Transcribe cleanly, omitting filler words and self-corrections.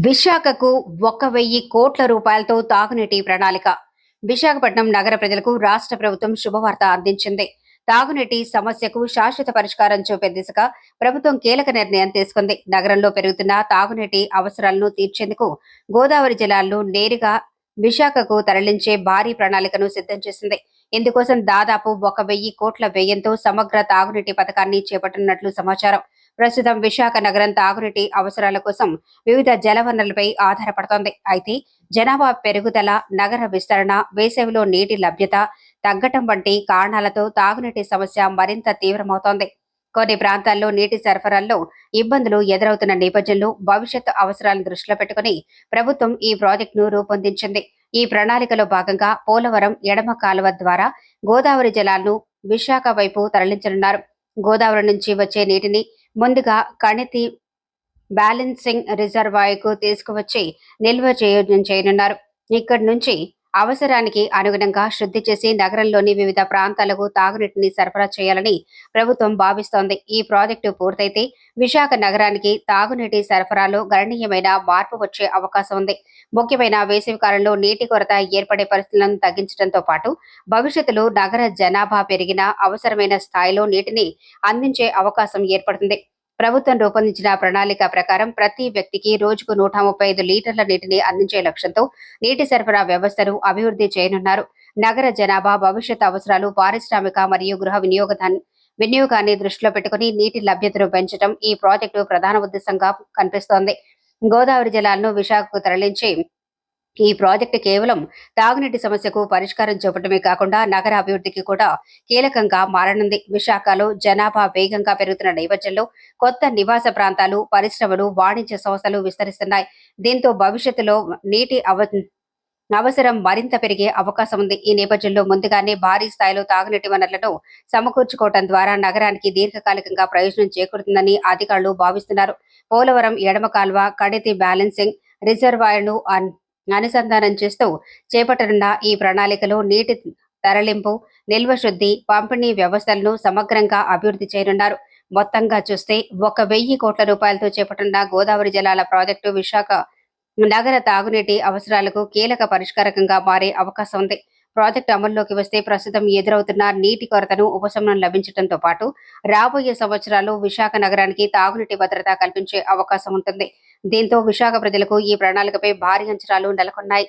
విశాఖకు 1,000 కోట్ల రూపాయలతో తాగునీటి ప్రణాళిక. విశాఖపట్నం నగర ప్రజలకు రాష్ట్ర ప్రభుత్వం శుభవార్త అందించింది. తాగునీటి సమస్యకు శాశ్వత పరిష్కారం చూపే దిశగా ప్రభుత్వం కీలక నిర్ణయం తీసుకుంది. నగరంలో పెరుగుతున్న తాగునీటి అవసరాలను తీర్చేందుకు గోదావరి జలాలను నేరుగా విశాఖకు తరలించే భారీ ప్రణాళికను సిద్ధం చేసింది. ఇందుకోసం దాదాపు 1,000 కోట్ల వ్యయంతో సమగ్ర తాగునీటి పథకాన్ని చేపట్టనున్నట్లు సమాచారం. ప్రస్తుతం విశాఖ నగరం తాగునీటి అవసరాల కోసం వివిధ జలవనరులపై ఆధారపడుతోంది. అయితే జనాభా పెరుగుదల, నగర విస్తరణ, వేసవిలో నీటి లభ్యత తగ్గటం వంటి కారణాలతో తాగునీటి సమస్య మరింత తీవ్రమవుతోంది. కొన్ని ప్రాంతాల్లో నీటి సరఫరాల్లో ఇబ్బందులు ఎదురవుతున్న నేపథ్యంలో భవిష్యత్ అవసరాలను దృష్టిలో పెట్టుకుని ప్రభుత్వం ఈ ప్రాజెక్టును రూపొందించింది. ఈ ప్రణాళికలో భాగంగా పోలవరం ఎడమ కాలువ ద్వారా గోదావరి జలాలను విశాఖ వైపు తరలించనున్నారు. గోదావరి నుంచి వచ్చే నీటిని ముందుగా కణితి బ్యాలెన్సింగ్ రిజర్వాయర్కు తీసుకువచ్చి నిల్వ చేయనున్నారు. ఇక్కడి నుంచి అవసరానికి అనుగుణంగా శుద్ధి చేసి నగరంలోని వివిధ ప్రాంతాలకు తాగునీటిని సరఫరా చేయాలని ప్రభుత్వం భావిస్తోంది. ఈ ప్రాజెక్టు పూర్తయితే విశాఖ నగరానికి తాగునీటి సరఫరాలో గణనీయమైన మార్పు వచ్చే అవకాశం ఉంది. ముఖ్యమైన వేసవి కాలంలో నీటి కొరత ఏర్పడే పరిస్థితులను తగ్గించడంతో పాటు భవిష్యత్తులో నగర జనాభా పెరిగిన అవసరమైన స్థాయిలో నీటిని అందించే అవకాశం ఏర్పడుతుంది. ప్రభుత్వం రూపొందించిన ప్రణాళిక ప్రకారం ప్రతి వ్యక్తికి రోజుకు 135 లీటర్ల నీటిని అందించే లక్ష్యంతో నీటి సరఫరా వ్యవస్థను అభివృద్ధి చేయనున్నారు. నగర జనాభా భవిష్యత్ అవసరాలు, పారిశ్రామిక మరియు గృహ వినియోగాన్ని దృష్టిలో పెట్టుకుని నీటి లభ్యతను పెంచడం ఈ ప్రాజెక్టు ప్రధాన ఉద్దేశంగా కనిపిస్తోంది. గోదావరి జలాలను విశాఖకు తరలించి ఈ ప్రాజెక్టు కేవలం తాగునీటి సమస్యకు పరిష్కారం చూపటమే కాకుండా నగర అభివృద్ధికి కూడా కీలకంగా మారనుంది. విశాఖలో జనాభా వేగంగా పెరుగుతున్న నేపథ్యంలో కొత్త నివాస ప్రాంతాలు, పరిశ్రమలు, వాణిజ్య సంస్థలు విస్తరిస్తున్నాయి. దీంతో భవిష్యత్తులో నీటి అవసరం మరింత పెరిగే అవకాశం ఉంది. ఈ నేపథ్యంలో ముందుగానే భారీ స్థాయిలో తాగునీటి వనరులను సమకూర్చుకోవడం ద్వారా నగరానికి దీర్ఘకాలికంగా ప్రయోజనం చేకూరుతుందని అధికారులు భావిస్తున్నారు. పోలవరం ఎడమ కాల్వ కణితి బ్యాలెన్సింగ్ రిజర్వాయర్ను అనుసంధానం చేస్తూ చేపట్టనున్న ఈ ప్రణాళికలో నీటి తరలింపు, నిల్వ శుద్ధి, పంపిణీ వ్యవస్థలను సమగ్రంగా అభివృద్ధి చేయనున్నారు. మొత్తంగా చూస్తే 1,000 కోట్ల రూపాయలతో చేపట్టనున్న గోదావరి జలాల ప్రాజెక్టు విశాఖ నగర తాగునీటి అవసరాలకు కీలక పరిష్కారకంగా మారే అవకాశం ఉంది. ప్రాజెక్టు అమల్లోకి వస్తే ప్రస్తుతం ఎదురవుతున్న నీటి కొరతను ఉపశమనం లభించడంతో పాటు రాబోయే సంవత్సరాల్లో విశాఖ నగరానికి తాగునీటి భద్రత కల్పించే అవకాశం ఉంటుంది. దీంతో విశాఖ ప్రజలకు ఈ ప్రణాళికపై భారీ అంచనాలు నెలకొన్నాయి.